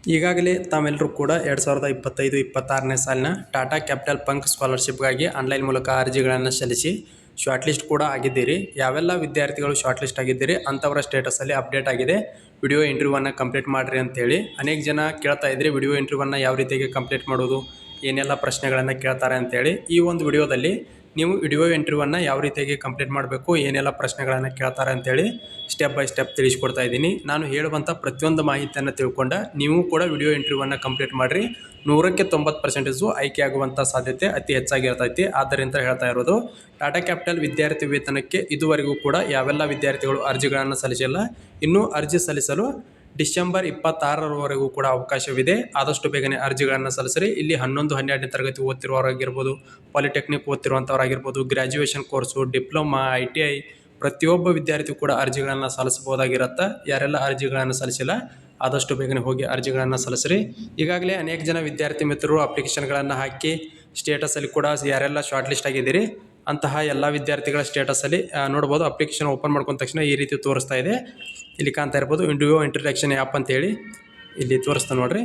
ಈಗಾಗಲೇ ತಾವೆಲ್ಲರೂ ಕೂಡ 2025-26ನೇ ಸಾಲಿನ ಟಾಟಾ ಕ್ಯಾಪಿಟಲ್ ಪಂಕ್ ಸ್ಕಾಲರ್‌ಶಿಪ್‌ಗಾಗಿ ಆನ್‌ಲೈನ್ ಮೂಲಕ ಅರ್ಜಿಗಳನ್ನು ಸಲ್ಲಿಸಿ ಶಾರ್ಟ್ ಲಿಸ್ಟ್ ಕೂಡ ಆಗಿದ್ದೀರಿ. ಯಾವೆಲ್ಲ ವಿದ್ಯಾರ್ಥಿಗಳು ಶಾರ್ಟ್ ಲಿಸ್ಟ್ ಆಗಿದ್ದೀರಿ ಅಂಥವರ ಸ್ಟೇಟಸಲ್ಲಿ ಅಪ್ಡೇಟ್ ಆಗಿದೆ. ವಿಡಿಯೋ ಇಂಟರ್ವ್ಯೂವನ್ನು ಕಂಪ್ಲೀಟ್ ಮಾಡಿರಿ ಅಂತೇಳಿ ಅನೇಕ ಜನ ಕೇಳ್ತಾ ಇದ್ರಿ. ವಿಡಿಯೋ ಇಂಟರ್ವ್ಯೂವನ್ನು ಯಾವ ರೀತಿಯಾಗಿ ಕಂಪ್ಲೀಟ್ ಮಾಡೋದು, ಏನೆಲ್ಲ ಪ್ರಶ್ನೆಗಳನ್ನು ಕೇಳ್ತಾರೆ ಅಂತೇಳಿ. ಈ ಒಂದು ವಿಡಿಯೋದಲ್ಲಿ ನೀವು ವಿಡಿಯೋ ಇಂಟರ್ವ್ಯೂವನ್ನು ಯಾವ ರೀತಿಯಾಗಿ ಕಂಪ್ಲೀಟ್ ಮಾಡಬೇಕು, ಏನೆಲ್ಲ ಪ್ರಶ್ನೆಗಳನ್ನು ಕೇಳ್ತಾರೆ ಅಂತೇಳಿ ಸ್ಟೆಪ್ ಬೈ ಸ್ಟೆಪ್ ತಿಳಿಸ್ಕೊಡ್ತಾ ಇದ್ದೀನಿ. ನಾನು ಹೇಳುವಂಥ ಪ್ರತಿಯೊಂದು ಮಾಹಿತಿಯನ್ನು ತಿಳ್ಕೊಂಡು ನೀವು ಕೂಡ ವಿಡಿಯೋ ಇಂಟರ್ವ್ಯೂವನ್ನು ಕಂಪ್ಲೀಟ್ ಮಾಡಿರಿ. 100ಕ್ಕೆ 90% ಆಯ್ಕೆ ಆಗುವಂಥ ಸಾಧ್ಯತೆ ಅತಿ ಹೆಚ್ಚಾಗಿರ್ತೈತಿ. ಆದ್ದರಿಂದ ಹೇಳ್ತಾ ಇರೋದು, ಟಾಟಾ ಕ್ಯಾಪಿಟಲ್ ವಿದ್ಯಾರ್ಥಿ ವೇತನಕ್ಕೆ ಇದುವರೆಗೂ ಕೂಡ ಯಾವೆಲ್ಲ ವಿದ್ಯಾರ್ಥಿಗಳು ಅರ್ಜಿಗಳನ್ನು ಸಲ್ಲಿಸಿಲ್ಲ, ಇನ್ನೂ ಅರ್ಜಿ ಸಲ್ಲಿಸಲು ಡಿಸೆಂಬರ್ 26ರವರೆಗೂ ಕೂಡ ಅವಕಾಶವಿದೆ. ಆದಷ್ಟು ಬೇಗನೆ ಅರ್ಜಿಗಳನ್ನು ಸಲ್ಲಿಸಿರಿ. ಇಲ್ಲಿ 11, 12ನೇ ತರಗತಿ ಓದ್ತಿರೋರಾಗಿರ್ಬೋದು, ಪಾಲಿಟೆಕ್ನಿಕ್ ಓದ್ತಿರುವಂಥವ್ರಾಗಿರ್ಬೋದು, ಗ್ರ್ಯಾಜುಯೇಷನ್ ಕೋರ್ಸು, ಡಿಪ್ಲೊಮಾ, ITI ಪ್ರತಿಯೊಬ್ಬ ವಿದ್ಯಾರ್ಥಿ ಕೂಡ ಅರ್ಜಿಗಳನ್ನು ಸಲ್ಲಿಸಬಹುದಾಗಿರುತ್ತೆ. ಯಾರೆಲ್ಲ ಅರ್ಜಿಗಳನ್ನು ಸಲ್ಲಿಸಿಲ್ಲ ಆದಷ್ಟು ಬೇಗನೆ ಹೋಗಿ ಅರ್ಜಿಗಳನ್ನು ಸಲ್ಲಿಸಿರಿ. ಈಗಾಗಲೇ ಅನೇಕ ಜನ ವಿದ್ಯಾರ್ಥಿ ಮಿತ್ರರು ಅಪ್ಲಿಕೇಶನ್ಗಳನ್ನು ಹಾಕಿ ಸ್ಟೇಟಸಲ್ಲಿ ಕೂಡ ಯಾರೆಲ್ಲ ಶಾರ್ಟ್ ಲಿಸ್ಟ್ ಆಗಿದ್ದೀರಿ ಅಂತಹ ಎಲ್ಲ ವಿದ್ಯಾರ್ಥಿಗಳ ಸ್ಟೇಟಸಲ್ಲಿ ನೋಡ್ಬೋದು. ಅಪ್ಲಿಕೇಶನ್ ಓಪನ್ ಮಾಡ್ಕೊಂಡ ತಕ್ಷಣ ಈ ರೀತಿ ತೋರಿಸ್ತಾ ಇದೆ. ಇಲ್ಲಿ ಕಾಣ್ತಾ ಇರ್ಬೋದು ವಿಡಿಯೋ ಇಂಟ್ರಡಕ್ಷನ್ ಆ್ಯಪ್ ಅಂತೇಳಿ ಇಲ್ಲಿ ತೋರಿಸ್ತಾ ನೋಡ್ರಿ.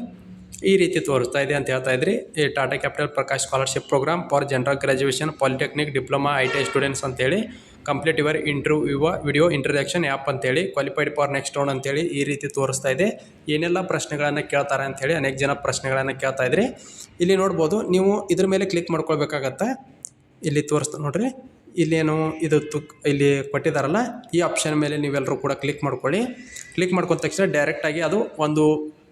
ಈ ರೀತಿ ತೋರಿಸ್ತಾ ಇದೆ ಅಂತ ಹೇಳ್ತಾ ಇದ್ರಿ. ಈ Tata Capital Prakash scholarship program for general graduation, polytechnic, diploma, ITI students ಅಂತೇಳಿ complete your interview video introduction app ಅಂತೇಳಿ ಕ್ವಾಲಿಫೈಡ್ ಫಾರ್ ನೆಕ್ಸ್ಟ್ ರೌಂಡ್ ಅಂತೇಳಿ ಈ ರೀತಿ ತೋರಿಸ್ತಾ ಇದೆ. ಏನೆಲ್ಲ ಪ್ರಶ್ನೆಗಳನ್ನು ಕೇಳ್ತಾರೆ ಅಂಥೇಳಿ ಅನೇಕ ಜನ ಪ್ರಶ್ನೆಗಳನ್ನು ಕೇಳ್ತಾ ಇದ್ರಿ. ಇಲ್ಲಿ ನೋಡ್ಬೋದು, ನೀವು ಇದ್ರ ಮೇಲೆ ಕ್ಲಿಕ್ ಮಾಡ್ಕೊಳ್ಬೇಕಾಗತ್ತೆ. ಇಲ್ಲಿ ತೋರಿಸ್ತಾ ನೋಡ್ರಿ, ಇಲ್ಲೇನು ಇದು ಇಲ್ಲಿ ಕೊಟ್ಟಿದ್ದಾರಲ್ಲ, ಈ ಆಪ್ಷನ್ ಮೇಲೆ ನೀವೆಲ್ಲರೂ ಕೂಡ ಕ್ಲಿಕ್ ಮಾಡ್ಕೊಳ್ಳಿ. ಕ್ಲಿಕ್ ಮಾಡ್ಕೊಂಡ ತಕ್ಷಣ ಡೈರೆಕ್ಟಾಗಿ ಅದು ಒಂದು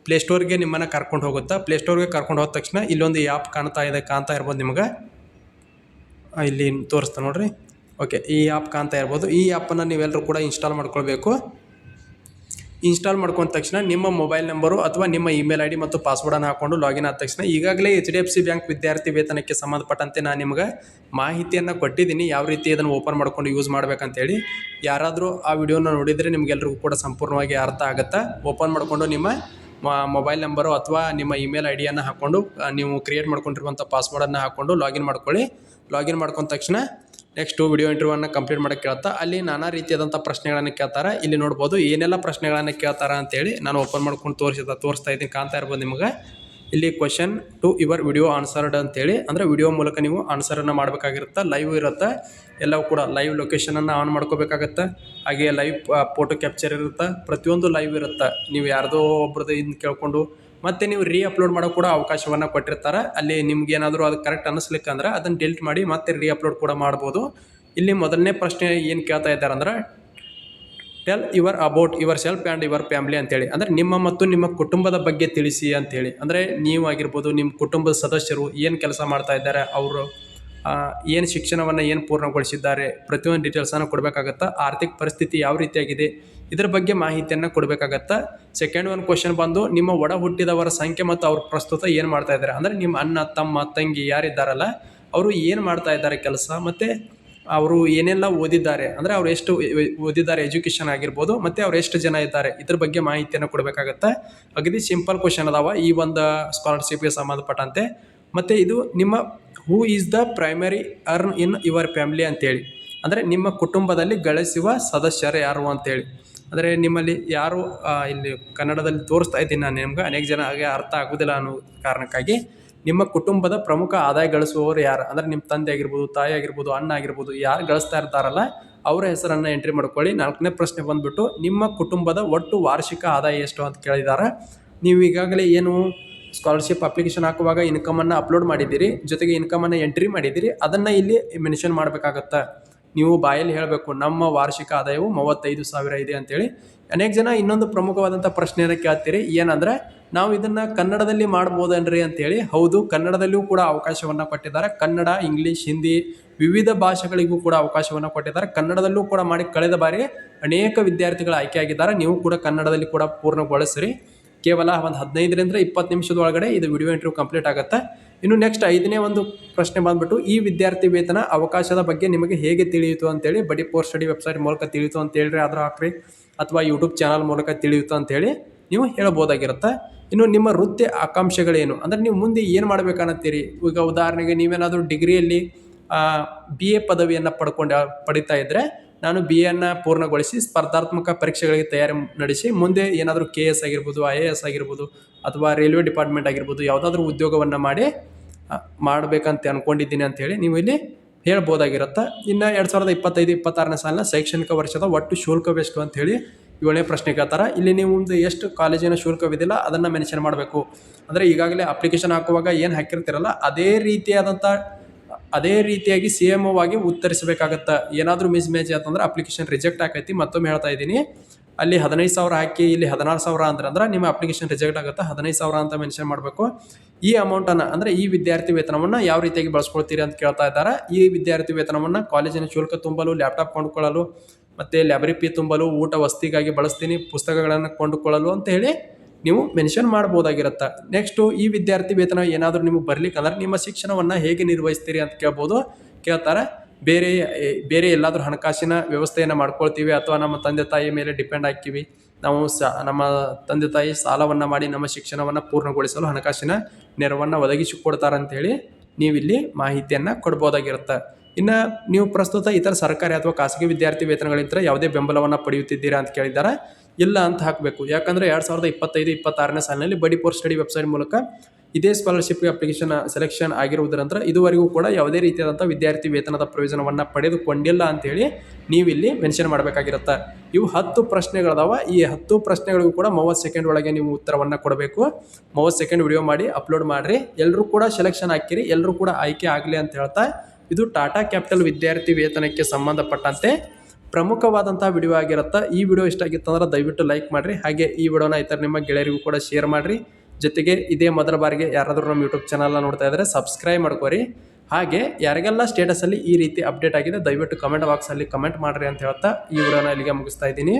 ಪ್ಲೇಸ್ಟೋರ್ಗೆ ನಿಮ್ಮನ್ನು ಕರ್ಕೊಂಡು ಹೋಗುತ್ತೆ. ಪ್ಲೇಸ್ಟೋರ್ಗೆ ಕರ್ಕೊಂಡು ಹೋದ ತಕ್ಷಣ ಇಲ್ಲೊಂದು ಆ್ಯಪ್ ಕಾಣ್ತಾ ಇರ್ಬೋದು ನಿಮ್ಗೆ. ಇಲ್ಲಿ ತೋರಿಸ್ತಾ ನೋಡ್ರಿ. ಓಕೆ, ಈ ಆ್ಯಪ್ ಕಾಣ್ತಾ ಇರ್ಬೋದು. ಈ ಆ್ಯಪನ್ನು ನೀವೆಲ್ಲರೂ ಕೂಡ ಇನ್ಸ್ಟಾಲ್ ಮಾಡ್ಕೊಳ್ಬೇಕು. ಇನ್ಸ್ಟಾಲ್ ಮಾಡ್ಕೊಂಡ ತಕ್ಷಣ ನಿಮ್ಮ ಮೊಬೈಲ್ ನಂಬರು ಅಥವಾ ನಿಮ್ಮ ಇಮೇಲ್ ID ಮತ್ತು ಪಾಸ್ವರ್ಡನ್ನು ಹಾಕ್ಕೊಂಡು ಲಾಗಿನ್ ಆದ ತಕ್ಷಣ ಈಗಾಗಲೇ HDFC ಬ್ಯಾಂಕ್ ವಿದ್ಯಾರ್ಥಿ ವೇತನಕ್ಕೆ ಸಂಬಂಧಪಟ್ಟಂತೆ ನಾನು ನಿಮ್ಗೆ ಮಾಹಿತಿಯನ್ನು ಕೊಟ್ಟಿದ್ದೀನಿ, ಯಾವ ರೀತಿ ಅದನ್ನು ಓಪನ್ ಮಾಡ್ಕೊಂಡು ಯೂಸ್ ಮಾಡ್ಬೇಕಂತೇಳಿ. ಯಾರಾದರೂ ಆ ವಿಡಿಯೋನ ನೋಡಿದರೆ ನಿಮಗೆಲ್ರಿಗೂ ಕೂಡ ಸಂಪೂರ್ಣವಾಗಿ ಅರ್ಥ ಆಗುತ್ತೆ. ಓಪನ್ ಮಾಡಿಕೊಂಡು ನಿಮ್ಮ ಮೊಬೈಲ್ ನಂಬರು ಅಥವಾ ನಿಮ್ಮ ಇಮೇಲ್ IDಯನ್ನು ಹಾಕ್ಕೊಂಡು ನೀವು ಕ್ರಿಯೇಟ್ ಮಾಡ್ಕೊಂಡಿರುವಂಥ ಪಾಸ್ವರ್ಡನ್ನು ಹಾಕ್ಕೊಂಡು ಲಾಗಿನ್ ಮಾಡ್ಕೊಳ್ಳಿ. ಲಾಗಿನ್ ಮಾಡ್ಕೊಂಡ ತಕ್ಷಣ ನೆಕ್ಸ್ಟು ವಿಡಿಯೋ ಇಂಟರ್ವ್ಯೂವನ್ನು ಕಂಪ್ಲೀಟ್ ಮಾಡೋಕ್ಕೆ ಕೇಳ್ತಾ ಅಲ್ಲಿ ನಾನಾ ರೀತಿಯಾದಂಥ ಪ್ರಶ್ನೆಗಳನ್ನು ಕೇಳ್ತಾರೆ. ಇಲ್ಲಿ ನೋಡ್ಬೋದು ಏನೆಲ್ಲ ಪ್ರಶ್ನೆಗಳನ್ನು ಕೇಳ್ತಾರೆ ಅಂತೇಳಿ ನಾನು ಓಪನ್ ಮಾಡ್ಕೊಂಡು ತೋರಿಸ್ತಾ ಇದ್ದೀನಿ. ಕಾಣ್ತಾ ಇರ್ಬೋದು ನಿಮ್ಗೆ. ಇಲ್ಲಿ question to your video answered ಅಂತೇಳಿ, ಅಂದರೆ ವಿಡಿಯೋ ಮೂಲಕ ನೀವು ಆನ್ಸರನ್ನು ಮಾಡಬೇಕಾಗಿರುತ್ತೆ. ಲೈವ್ ಇರುತ್ತೆ, ಎಲ್ಲವೂ ಕೂಡ ಲೈವ್ ಲೊಕೇಶನನ್ನು ಆನ್ ಮಾಡ್ಕೋಬೇಕಾಗತ್ತೆ. ಹಾಗೆ ಲೈವ್ ಫೋಟೋ ಕ್ಯಾಪ್ಚರ್ ಇರುತ್ತೆ, ಪ್ರತಿಯೊಂದು ಲೈವ್ ಇರುತ್ತೆ. ನೀವು ಯಾರ್ದೋ ಒಬ್ರದ್ದು ಇನ್ನು ಕೇಳ್ಕೊಂಡು ಮತ್ತು ನೀವು ಅಪ್ಲೋಡ್ ಮಾಡೋ ಕೂಡ ಅವಕಾಶವನ್ನು ಕೊಟ್ಟಿರ್ತಾರೆ. ಅಲ್ಲಿ ನಿಮ್ಗೇನಾದರೂ ಅದು ಕರೆಕ್ಟ್ ಅನ್ನಿಸ್ಲಿಕ್ಕಂದ್ರೆ ಅದನ್ನು ಡಿಲೀಟ್ ಮಾಡಿ ಮತ್ತೆ ಅಪ್ಲೋಡ್ ಕೂಡ ಮಾಡ್ಬೋದು. ಇಲ್ಲಿ ಮೊದಲನೇ ಪ್ರಶ್ನೆ ಏನು ಕೇಳ್ತಾ ಇದ್ದಾರೆ ಅಂದ್ರೆ, tell your about your self and your family ಅಂತೇಳಿ, ಅಂದರೆ ನಿಮ್ಮ ಮತ್ತು ನಿಮ್ಮ ಕುಟುಂಬದ ಬಗ್ಗೆ ತಿಳಿಸಿ ಅಂತೇಳಿ. ಅಂದರೆ ನೀವು ಆಗಿರ್ಬೋದು, ನಿಮ್ಮ ಕುಟುಂಬದ ಸದಸ್ಯರು ಏನು ಕೆಲಸ ಮಾಡ್ತಾ ಇದ್ದಾರೆ, ಅವರು ಏನು ಶಿಕ್ಷಣವನ್ನು ಏನು ಪೂರ್ಣಗೊಳಿಸಿದ್ದಾರೆ, ಪ್ರತಿಯೊಂದು ಡೀಟೇಲ್ಸನ್ನು ಕೊಡಬೇಕಾಗತ್ತೆ. ಆರ್ಥಿಕ ಪರಿಸ್ಥಿತಿ ಯಾವ ರೀತಿಯಾಗಿದೆ ಇದ್ರ ಬಗ್ಗೆ ಮಾಹಿತಿಯನ್ನು ಕೊಡಬೇಕಾಗತ್ತೆ. ಸೆಕೆಂಡ್ ಒಂದು ಕ್ವಶನ್ ಬಂದು, ನಿಮ್ಮ ಒಡ ಹುಟ್ಟಿದವರ ಸಂಖ್ಯೆ ಮತ್ತು ಅವ್ರ ಪ್ರಸ್ತುತ ಏನು ಮಾಡ್ತಾ ಇದ್ದಾರೆ, ಅಂದರೆ ನಿಮ್ಮ ಅಣ್ಣ, ತಮ್ಮ, ತಂಗಿ ಯಾರಿದ್ದಾರಲ್ಲ ಅವರು ಏನು ಮಾಡ್ತಾ ಇದ್ದಾರೆ ಕೆಲಸ, ಮತ್ತು ಅವರು ಏನೆಲ್ಲ ಓದಿದ್ದಾರೆ, ಅಂದರೆ ಅವ್ರು ಎಷ್ಟು ಓದಿದ್ದಾರೆ, ಎಜುಕೇಷನ್ ಆಗಿರ್ಬೋದು, ಮತ್ತು ಅವ್ರು ಎಷ್ಟು ಜನ ಇದ್ದಾರೆ, ಇದ್ರ ಬಗ್ಗೆ ಮಾಹಿತಿಯನ್ನು ಕೊಡಬೇಕಾಗತ್ತೆ. ಅಗದಿ ಸಿಂಪಲ್ ಕ್ವಶನ್ ಅದಾವ ಈ ಒಂದು ಸ್ಕಾಲರ್ಶಿಪ್ಗೆ ಸಂಬಂಧಪಟ್ಟಂತೆ. ಮತ್ತು ಇದು ನಿಮ್ಮ who is the primary earn in your family ಅಂತೇಳಿ, ಅಂದರೆ ನಿಮ್ಮ ಕುಟುಂಬದಲ್ಲಿ ಗಳಿಸುವ ಸದಸ್ಯರು ಯಾರು ಅಂತೇಳಿ. ಅಂದರೆ ನಿಮ್ಮಲ್ಲಿ ಯಾರು ಇಲ್ಲಿ ಕನ್ನಡದಲ್ಲಿ ತೋರಿಸ್ತಾ ಇದ್ದೀನಿ ನಾನು ನಿಮ್ಗೆ, ಅನೇಕ ಜನ ಹಾಗೆ ಅರ್ಥ ಆಗೋದಿಲ್ಲ ಅನ್ನೋ ಕಾರಣಕ್ಕಾಗಿ ನಿಮ್ಮ ಕುಟುಂಬದ ಪ್ರಮುಖ ಆದಾಯ ಗಳಿಸುವವರು ಯಾರು, ಅಂದರೆ ನಿಮ್ಮ ತಂದೆ ಆಗಿರ್ಬೋದು, ತಾಯಿ ಆಗಿರ್ಬೋದು, ಅಣ್ಣ ಆಗಿರ್ಬೋದು, ಯಾರು ಗಳಿಸ್ತಾ ಇರ್ತಾರಲ್ಲ ಅವರ ಹೆಸರನ್ನು ಎಂಟ್ರಿ ಮಾಡ್ಕೊಳ್ಳಿ. 4ನೇ ಪ್ರಶ್ನೆ ಬಂದುಬಿಟ್ಟು, ನಿಮ್ಮ ಕುಟುಂಬದ ಒಟ್ಟು ವಾರ್ಷಿಕ ಆದಾಯ ಎಷ್ಟು ಅಂತ ಕೇಳಿದ್ದಾರೆ. ನೀವು ಈಗಾಗಲೇ ಏನು ಸ್ಕಾಲರ್ಶಿಪ್ ಅಪ್ಲಿಕೇಶನ್ ಹಾಕುವಾಗ ಇನ್ಕಮನ್ನು ಅಪ್ಲೋಡ್ ಮಾಡಿದ್ದೀರಿ, ಜೊತೆಗೆ ಇನ್ಕಮನ್ನು ಎಂಟ್ರಿ ಮಾಡಿದ್ದೀರಿ, ಅದನ್ನು ಇಲ್ಲಿ ಮೆನ್ಷನ್ ಮಾಡಬೇಕಾಗತ್ತೆ. ನೀವು ಬಾಯಲ್ಲಿ ಹೇಳಬೇಕು, ನಮ್ಮ ವಾರ್ಷಿಕ ಆದಾಯವು 35,000 ಇದೆ ಅಂತೇಳಿ. ಅನೇಕ ಜನ ಇನ್ನೊಂದು ಪ್ರಮುಖವಾದಂಥ ಪ್ರಶ್ನೆಯನ್ನು ಕೇಳ್ತೀರಿ, ಏನಂದರೆ ನಾವು ಇದನ್ನು ಕನ್ನಡದಲ್ಲಿ ಮಾಡ್ಬೋದನ್ರಿ ಅಂತೇಳಿ. ಹೌದು, ಕನ್ನಡದಲ್ಲಿಯೂ ಕೂಡ ಅವಕಾಶವನ್ನು ಕೊಟ್ಟಿದ್ದಾರೆ. ಕನ್ನಡ, ಇಂಗ್ಲೀಷ್, ಹಿಂದಿ ವಿವಿಧ ಭಾಷೆಗಳಿಗೂ ಕೂಡ ಅವಕಾಶವನ್ನು ಕೊಟ್ಟಿದ್ದಾರೆ. ಕನ್ನಡದಲ್ಲೂ ಕೂಡ ಮಾಡಿ ಕಳೆದ ಬಾರಿ ಅನೇಕ ವಿದ್ಯಾರ್ಥಿಗಳು ಆಯ್ಕೆಯಾಗಿದ್ದಾರೆ. ನೀವು ಕೂಡ ಕನ್ನಡದಲ್ಲಿ ಕೂಡ ಪೂರ್ಣಗೊಳಿಸ್ರಿ. ಕೇವಲ ಒಂದು 15ರಿಂದ 20 ನಿಮಿಷದ ಒಳಗಡೆ ಇದು ವಿಡಿಯೋ ಇಂಟರ್ವ್ಯೂ ಕಂಪ್ಲೀಟ್ ಆಗುತ್ತೆ. ಇನ್ನು ನೆಕ್ಸ್ಟ್ 5ನೇ ಒಂದು ಪ್ರಶ್ನೆ ಬಂದುಬಿಟ್ಟು, ಈ ವಿದ್ಯಾರ್ಥಿ ವೇತನ ಅವಕಾಶದ ಬಗ್ಗೆ ನಿಮಗೆ ಹೇಗೆ ತಿಳಿಯಿತು ಅಂತೇಳಿ. ಬಡಿ ಪೋಸ್ಟ್ ಸ್ಟಡಿ ವೆಬ್ಸೈಟ್ ಮೂಲಕ ತಿಳಿಯಿತು ಅಂತೇಳಿ ಆದರೂ ಹಾಕ್ರಿ, ಅಥವಾ ಯೂಟ್ಯೂಬ್ ಚಾನಲ್ ಮೂಲಕ ತಿಳಿಯಿತು ಅಂತೇಳಿ ನೀವು ಹೇಳ್ಬೋದಾಗಿರುತ್ತೆ. ಇನ್ನು ನಿಮ್ಮ ವೃತ್ತಿ ಆಕಾಂಕ್ಷೆಗಳೇನು, ಅಂದರೆ ನೀವು ಮುಂದೆ ಏನು ಮಾಡಬೇಕನ್ನತ್ತೀರಿ. ಈಗ ಉದಾಹರಣೆಗೆ ನೀವೇನಾದರೂ ಡಿಗ್ರಿಯಲ್ಲಿ BA ಪದವಿಯನ್ನು ಪಡಿತಾ ಇದ್ದರೆ ನಾನು BA ಪೂರ್ಣಗೊಳಿಸಿ ಸ್ಪರ್ಧಾತ್ಮಕ ಪರೀಕ್ಷೆಗಳಿಗೆ ತಯಾರಿ ನಡೆಸಿ ಮುಂದೆ ಏನಾದರೂ KS ಆಗಿರ್ಬೋದು, IAS ಆಗಿರ್ಬೋದು ಅಥವಾ ರೈಲ್ವೆ ಡಿಪಾರ್ಟ್ಮೆಂಟ್ ಆಗಿರ್ಬೋದು ಯಾವುದಾದ್ರೂ ಉದ್ಯೋಗವನ್ನು ಮಾಡಬೇಕಂತ ಅಂದ್ಕೊಂಡಿದ್ದೀನಿ ಅಂತೇಳಿ ನೀವು ಇಲ್ಲಿ ಹೇಳ್ಬೋದಾಗಿರುತ್ತೆ. ಇನ್ನು 2025-26ನೇ ಸಾಲಿನ ಶೈಕ್ಷಣಿಕ ವರ್ಷದ ಒಟ್ಟು ಶುಲ್ಕವೆಷ್ಟು ಅಂತ ಹೇಳಿ 7ನೇ ಪ್ರಶ್ನೆ ಕೇಳ್ತಾರೆ. ಇಲ್ಲಿ ನೀವು ಮುಂದೆ ಎಷ್ಟು ಕಾಲೇಜಿನ ಶುಲ್ಕವಿದಿಲ್ಲ ಅದನ್ನು ಮೆನ್ಷನ್ ಮಾಡಬೇಕು. ಅಂದರೆ ಈಗಾಗಲೇ ಅಪ್ಲಿಕೇಶನ್ ಹಾಕುವಾಗ ಏನು ಹಾಕಿರ್ತಿರಲ್ಲ ಅದೇ ರೀತಿಯಾಗಿ CMO ಆಗಿ ಉತ್ತರಿಸಬೇಕಾಗತ್ತೆ. ಏನಾದರೂ ಮಿಸ್ ಆಯ್ತಂದ್ರೆ ಅಪ್ಲಿಕೇಶನ್ ರಿಜೆಕ್ಟ್ ಆಕೈತಿ. ಮತ್ತೊಮ್ಮೆ ಹೇಳ್ತಾ ಇದ್ದೀನಿ, ಅಲ್ಲಿ 15,000 ಹಾಕಿ ಇಲ್ಲಿ 16,000 ಅಂದ್ರೆ ನಿಮ್ಮ ಅಪ್ಲಿಕೇಶನ್ ರಿಜೆಕ್ಟ್ ಆಗುತ್ತೆ. 15,000 ಅಂತ ಮೆನ್ಷನ್ ಮಾಡಬೇಕು. ಈ ಅಮೌಂಟನ್ನು ಅಂದರೆ ಈ ವಿದ್ಯಾರ್ಥಿ ವೇತನವನ್ನು ಯಾವ ರೀತಿಯಾಗಿ ಬಳಸ್ಕೊಳ್ತೀರಿ ಅಂತ ಕೇಳ್ತಾ ಇದ್ದಾರೆ. ಈ ವಿದ್ಯಾರ್ಥಿ ವೇತನವನ್ನು ಕಾಲೇಜಿನ ಶುಲ್ಕ ತುಂಬಲು, ಲ್ಯಾಪ್ಟಾಪ್ ಕೊಂಡುಕೊಳ್ಳಲು ಮತ್ತು ಲೈಬ್ರರಿ ಫೀ ತುಂಬಲು, ಊಟ ವಸತಿಗಾಗಿ ಬಳಸ್ತೀನಿ, ಪುಸ್ತಕಗಳನ್ನು ಕೊಂಡುಕೊಳ್ಳಲು ಅಂತ ಹೇಳಿ ನೀವು ಮೆನ್ಷನ್ ಮಾಡ್ಬೋದಾಗಿರುತ್ತೆ. ನೆಕ್ಸ್ಟು ಈ ವಿದ್ಯಾರ್ಥಿ ವೇತನ ಏನಾದರೂ ನಿಮಗೆ ಬರ್ಲಿಕ್ಕಂದ್ರೆ ನಿಮ್ಮ ಶಿಕ್ಷಣವನ್ನು ಹೇಗೆ ನಿರ್ವಹಿಸ್ತೀರಿ ಅಂತ ಕೇಳ್ತಾರೆ. ಬೇರೆ ಎಲ್ಲಾದರೂ ಹಣಕಾಸಿನ ವ್ಯವಸ್ಥೆಯನ್ನು ಮಾಡ್ಕೊಳ್ತೀವಿ ಅಥವಾ ನಮ್ಮ ತಂದೆ ತಾಯಿ ಮೇಲೆ ಡಿಪೆಂಡ್ ಆಗ್ತೀವಿ, ನಾವು ನಮ್ಮ ತಂದೆ ತಾಯಿ ಸಾಲವನ್ನು ಮಾಡಿ ನಮ್ಮ ಶಿಕ್ಷಣವನ್ನು ಪೂರ್ಣಗೊಳಿಸಲು ಹಣಕಾಸಿನ ನೆರವನ್ನು ಒದಗಿಸಿಕೊಡ್ತಾರೆ ಅಂಥೇಳಿ ನೀವಿಲ್ಲಿ ಮಾಹಿತಿಯನ್ನು ಕೊಡ್ಬೋದಾಗಿರುತ್ತೆ. ಇನ್ನು ನೀವು ಪ್ರಸ್ತುತ ಇತರ ಸರ್ಕಾರಿ ಅಥವಾ ಖಾಸಗಿ ವಿದ್ಯಾರ್ಥಿ ವೇತನಗಳಿಂದ ಯಾವುದೇ ಬೆಂಬಲವನ್ನು ಪಡೆಯುತ್ತಿದ್ದೀರಾ ಅಂತ ಕೇಳಿದ್ದಾರೆ. ಇಲ್ಲ ಅಂತ ಹಾಕಬೇಕು. ಯಾಕಂದರೆ 2025-26ನೇ ಸಾಲಿನಲ್ಲಿ ಬಡಿ ಫಾರ್ ಸ್ಟಡಿ ವೆಬ್ಸೈಟ್ ಮೂಲಕ ಇದೇ ಸ್ಕಾಲರ್ಶಿಪ್ಗೆ ಅಪ್ಲಿಕೇಶನ್ ಸೆಲೆಕ್ಷನ್ ಆಗಿರುವುದರಿಂದ ಇದುವರೆಗೂ ಕೂಡ ಯಾವುದೇ ರೀತಿಯಾದಂಥ ವಿದ್ಯಾರ್ಥಿ ವೇತನದ ಪ್ರಯೋಜನವನ್ನು ಪಡೆದುಕೊಂಡಿಲ್ಲ ಅಂಥೇಳಿ ನೀವಿಲ್ಲಿ ಮೆನ್ಷನ್ ಮಾಡಬೇಕಾಗಿರುತ್ತೆ. ಇವು 10 ಪ್ರಶ್ನೆಗಳದಾವ. ಈ 10 ಪ್ರಶ್ನೆಗಳಿಗೂ ಕೂಡ 30 ಸೆಕೆಂಡ್ ಒಳಗೆ ನೀವು ಉತ್ತರವನ್ನು ಕೊಡಬೇಕು. 30 ಸೆಕೆಂಡ್ ವಿಡಿಯೋ ಮಾಡಿ ಅಪ್ಲೋಡ್ ಮಾಡಿರಿ. ಎಲ್ಲರೂ ಕೂಡ ಸೆಲೆಕ್ಷನ್ ಹಾಕಿರಿ, ಎಲ್ಲರೂ ಕೂಡ ಆಯ್ಕೆ ಆಗಲಿ ಅಂತ ಹೇಳ್ತಾ, ಇದು ಟಾಟಾ ಕ್ಯಾಪಿಟಲ್ ವಿದ್ಯಾರ್ಥಿ ವೇತನಕ್ಕೆ ಸಂಬಂಧಪಟ್ಟಂತೆ ಪ್ರಮುಖವಾದಂತಹ ವಿಡಿಯೋ ಆಗಿರುತ್ತೆ. ಈ ವಿಡಿಯೋ ಇಷ್ಟ ಆಗಿತ್ತು ಅಂದ್ರೆ ದಯವಿಟ್ಟು ಲೈಕ್ ಮಾಡಿರಿ. ಹಾಗೆ ಈ ವಿಡಿಯೋನ ಇತರ ನಿಮ್ಮ ಗೆಳೆಯರಿಗೂ ಕೂಡ ಶೇರ್ ಮಾಡಿರಿ. ಜೊತೆಗೆ ಇದೇ ಮೊದಲ ಬಾರಿಗೆ ಯಾರಾದರೂ ನಮ್ಮ ಯೂಟ್ಯೂಬ್ ಚಾನಲ್ನ ನೋಡ್ತಾ ಇದ್ದರೆ ಸಬ್ಸ್ಕ್ರೈಬ್ ಮಾಡ್ಕೋರಿ. ಹಾಗೆ ಯಾರಿಗೆಲ್ಲ ಸ್ಟೇಟಸಲ್ಲಿ ಈ ರೀತಿ ಅಪ್ಡೇಟ್ ಆಗಿದೆ ದಯವಿಟ್ಟು ಕಮೆಂಟ್ ಬಾಕ್ಸಲ್ಲಿ ಕಮೆಂಟ್ ಮಾಡಿರಿ ಅಂತ ಹೇಳ್ತಾ ಈ ವಿಡಿಯೋನ ಇಲ್ಲಿಗೆ ಮುಗಿಸ್ತಾ ಇದ್ದೀನಿ.